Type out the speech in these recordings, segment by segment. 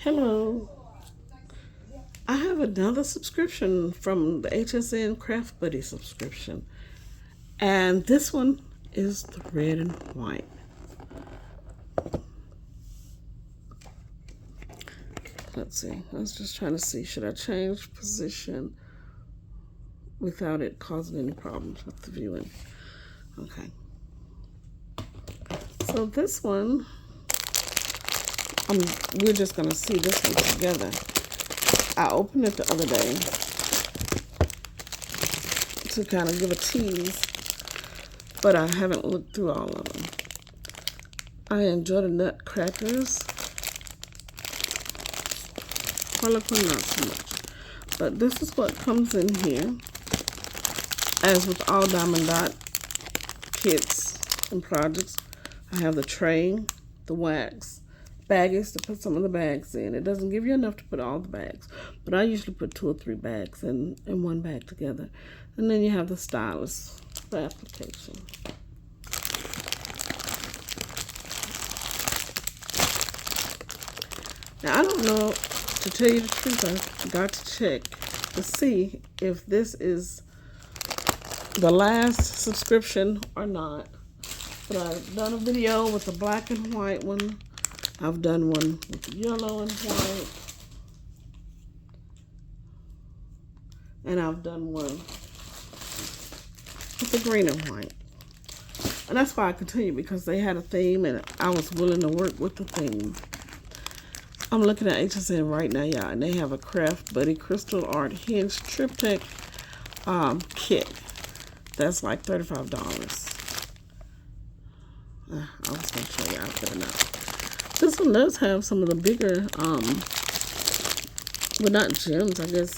Hello. I have another subscription from the HSN Craft Buddy subscription. And this one is the red and white. Let's see. I was just trying to see, should I change position without it causing any problems with the viewing? Okay. So this one, we're just going to see this one together. I opened it the other day to kind of give a tease, but I haven't looked through all of them. I enjoy the nutcrackers. Harlequin, not so much. But this is what comes in here. As with all Diamond Dot kits and projects, I have the tray, the wax, baggies to put some of the bags in. It doesn't give you enough to put all the bags, but I usually put 2 or 3 bags in one bag together. And then you have the stylus for application. Now I don't know, to tell you the truth, I got to check to see if this is the last subscription or not. But I've done a video with the black and white one. I've done one with the yellow and white. And I've done one with the green and white. And that's why I continue, because they had a theme and I was willing to work with the theme. I'm looking at HSN right now, y'all, and they have a Craft Buddy Crystal Art Hinge Triptych kit. That's like $35. I was going to show you after the now. This one does have some of the bigger, well, not gems, I guess,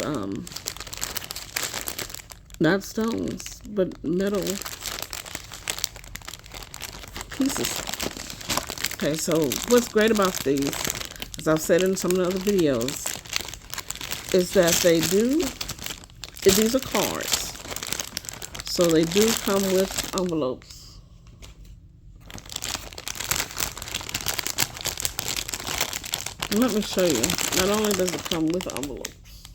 not stones, but metal pieces. Okay, so what's great about these, as I've said in some of the other videos, is that these are cards. So they do come with envelopes. And let me show you. Not only does it come with envelopes,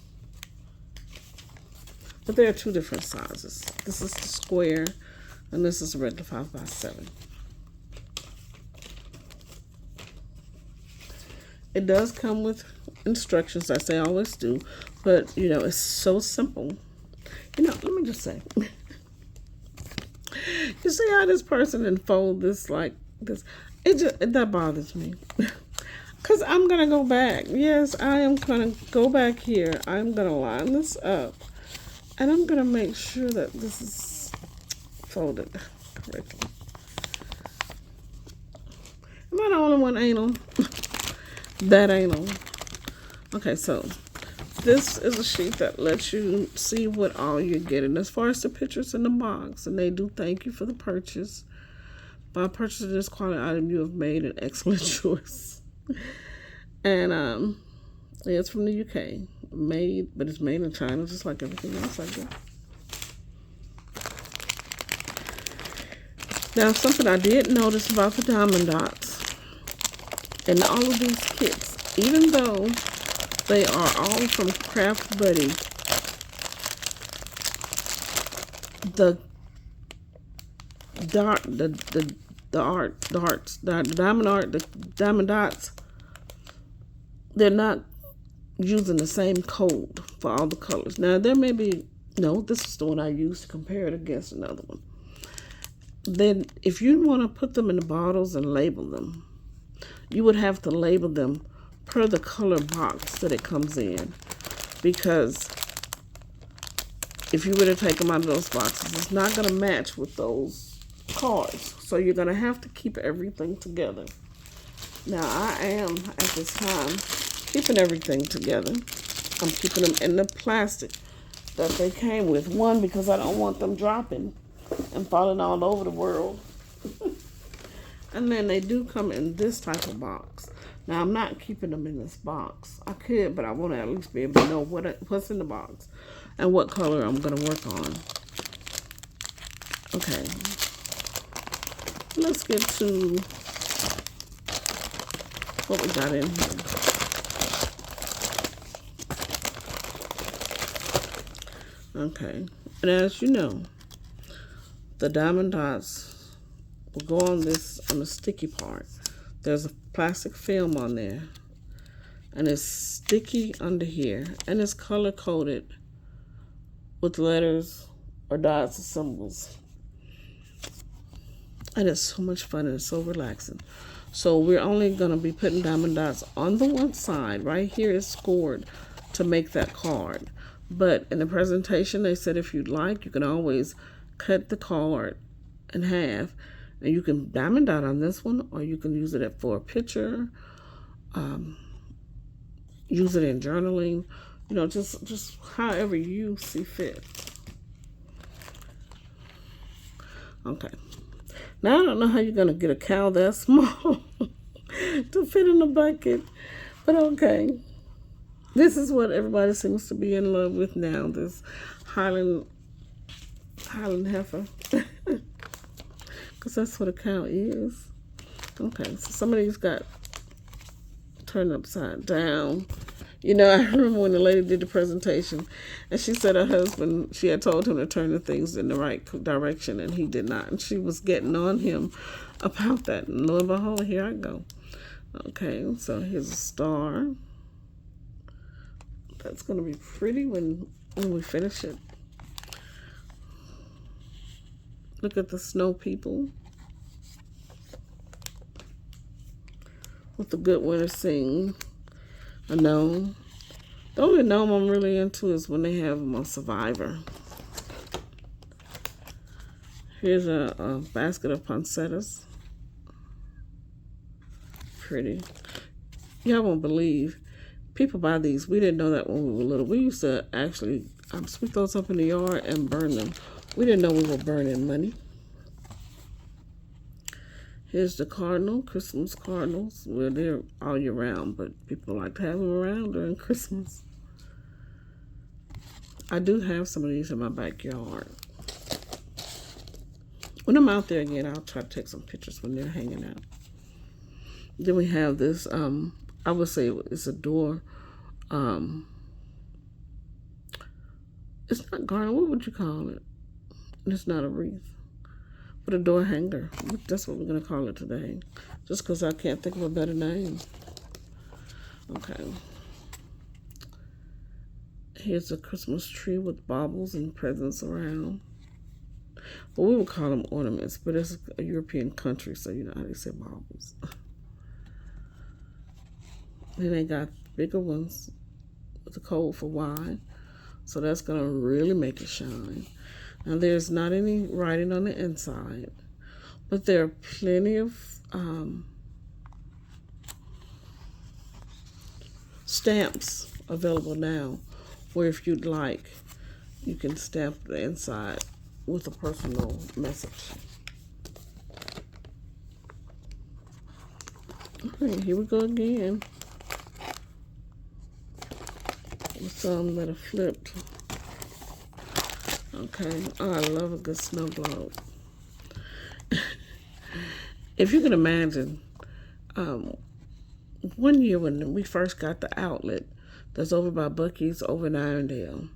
but there are 2 different sizes. This is the square, and this is the regular 5x7. It does come with instructions, as they always do, but, you know, it's so simple. You know, let me just say, you see how this person unfold this like this? That bothers me. Because I'm going to go back. Yes, I am going to go back here. I'm going to line this up. And I'm going to make sure that this is folded correctly. Am I the only one anal? That anal. Okay, so this is a sheet that lets you see what all you're getting as far as the pictures in the box. And they do thank you for the purchase. By purchasing this quality item, you have made an excellent choice. And it's from the UK. But it's made in China, just like everything else I do. Now, something I did notice about the Diamond Dots and all of these kits, even though they are all from Craft Buddy, the Diamond Dots, they're not using the same code for all the colors. Now, there may be, no, this is the one I used to compare it against another one. Then, if you want to put them in the bottles and label them, you would have to label them per the color box that it comes in. Because if you were to take them out of those boxes, it's not going to match with those cards. So you're going to have to keep everything together. Now, I am, at this time, keeping everything together. I'm keeping them in the plastic that they came with. One, because I don't want them dropping and falling all over the world. And then they do come in this type of box. Now, I'm not keeping them in this box. I could, but I want to at least be able to know what's in the box and what color I'm going to work on. Okay. Let's get to what we got in here. Okay. And as you know, the diamond dots will go on the sticky part. There's a plastic film on there. And it's sticky under here. And it's color coded with letters or dots or symbols. And it's so much fun and it's so relaxing. So we're only going to be putting diamond dots on the one side. Right here is scored to make that card. But in the presentation, they said if you'd like, you can always cut the card in half. And you can diamond dot on this one, or you can use it for a picture. Use it in journaling. You know, just however you see fit. Okay. Now, I don't know how you're going to get a cow that small to fit in a bucket. But okay. This is what everybody seems to be in love with now. This Highland heifer. Because that's what a cow is. Okay. So some of these got turned upside down. You know, I remember when the lady did the presentation, and she said her husband, she had told him to turn the things in the right direction, and he did not. And she was getting on him about that. And lo and behold, here I go. Okay, so here's a star. That's going to be pretty when we finish it. Look at the snow people. With the good winter sing. A gnome. The only gnome I'm really into is when they have them on Survivor. Here's a basket of poinsettias. Pretty. Y'all won't believe. People buy these. We didn't know that when we were little. We used to actually sweep those up in the yard and burn them. We didn't know we were burning money. Here's the cardinal, Christmas cardinals. Well, they're all year round, but people like to have them around during Christmas. I do have some of these in my backyard. When I'm out there again, I'll try to take some pictures when they're hanging out. Then we have this, I would say it's a door. It's not garland, what would you call it? It's not a wreath. But a door hanger. That's what we're going to call it today. Just because I can't think of a better name. Okay. Here's a Christmas tree with baubles and presents around. Well, we would call them ornaments, but it's a European country, so you know how they say baubles. Then they got bigger ones with the code for wine. So that's going to really make it shine. Now, there's not any writing on the inside, but there are plenty of stamps available now, where if you'd like, you can stamp the inside with a personal message. Okay, here we go again. With some that are flipped. Okay, oh, I love a good snow globe. If you can imagine, one year when we first got the outlet that's over by Buc-ee's over in Irondale,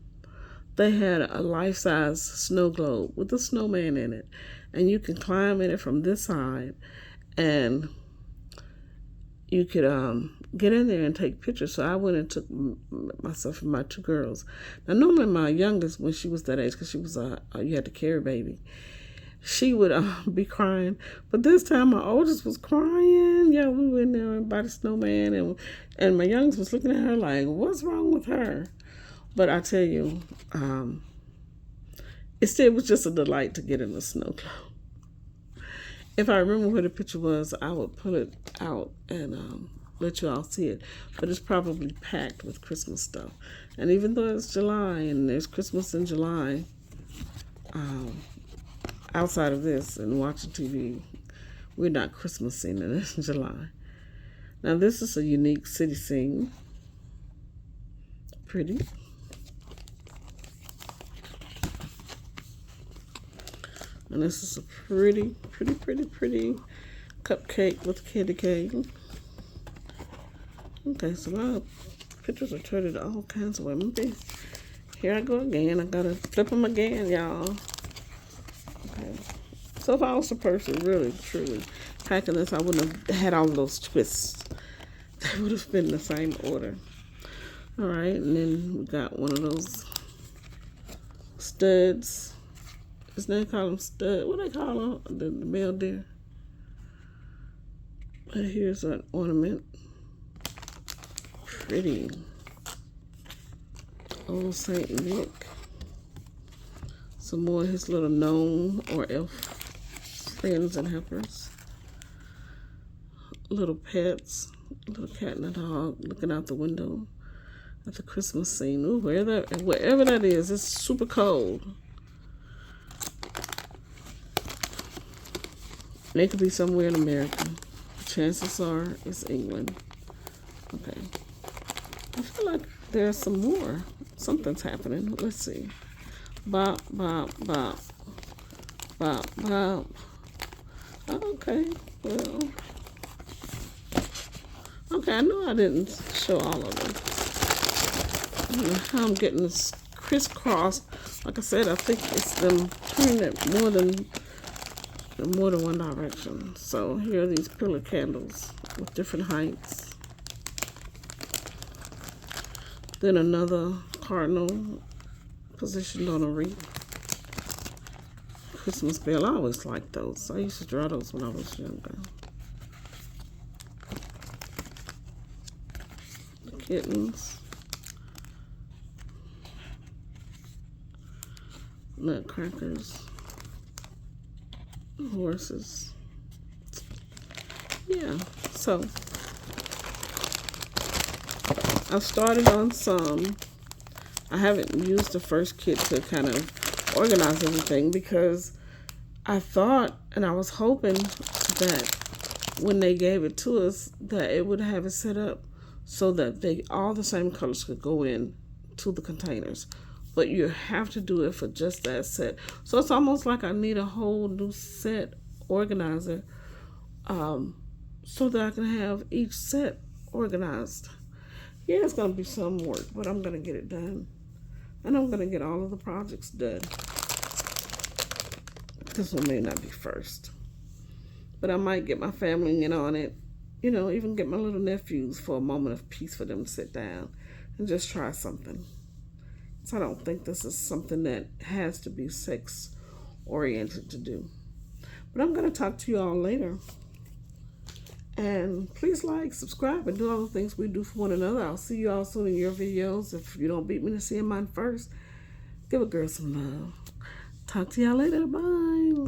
they had a life-size snow globe with a snowman in it. And you can climb in it from this side, and you could get in there and take pictures. So I went and took myself and my two girls. Now, normally my youngest, when she was that age, because she was you had to carry a baby, she would be crying. But this time my oldest was crying. Yeah, we went there and by the snowman, and my youngest was looking at her like, what's wrong with her? But I tell you, it was just a delight to get in the snow globe. If I remember where the picture was, I would pull it out and let you all see it. But it's probably packed with Christmas stuff. And even though it's July and there's Christmas in July, outside of this and watching TV, we're not Christmasing in July. Now this is a unique city scene. Pretty. And this is a pretty cupcake with candy cane. Okay, so my pictures are turned all kinds of ways. Maybe Here I go again. I gotta flip them again, y'all. Okay. So if I was a person really, truly packing this, I wouldn't have had all those twists. They would have been the same order. All right, and then we got one of those studs. Isn't they call them stud? What do they call them? The male deer. And here's an ornament. Pretty. Old Saint Nick. Some more of his little gnome or elf friends and helpers. Little pets. Little cat and a dog looking out the window at the Christmas scene. Ooh, wherever that is, it's super cold. They could be somewhere in America. Chances are it's England. Okay. I feel like there's some more. Something's happening. Let's see. Bop, bop, bop. Bop, bop. Okay, well. Okay, I know I didn't show all of them. I don't know how I'm getting this crisscross. Like I said, I think it's them turning it more than one direction. So here are these pillar candles with different heights. Then another cardinal positioned on a wreath. Christmas bell. I always liked those. I used to draw those when I was younger. The kittens. Nutcrackers. Horses. Yeah, so I've started on some. I haven't used the first kit to kind of organize everything because I thought and I was hoping that when they gave it to us that it would have it set up so that all the same colors could go in to the containers. But you have to do it for just that set. So it's almost like I need a whole new set organizer so that I can have each set organized. Yeah, it's going to be some work, but I'm going to get it done. And I'm going to get all of the projects done. This one may not be first. But I might get my family in on it. You know, even get my little nephews for a moment of peace for them to sit down and just try something. So I don't think this is something that has to be sex oriented to do. But I'm going to talk to you all later. And please like, subscribe, and do all the things we do for one another. I'll see you all soon in your videos. If you don't beat me to seeing mine first, give a girl some love. Talk to y'all later. Bye.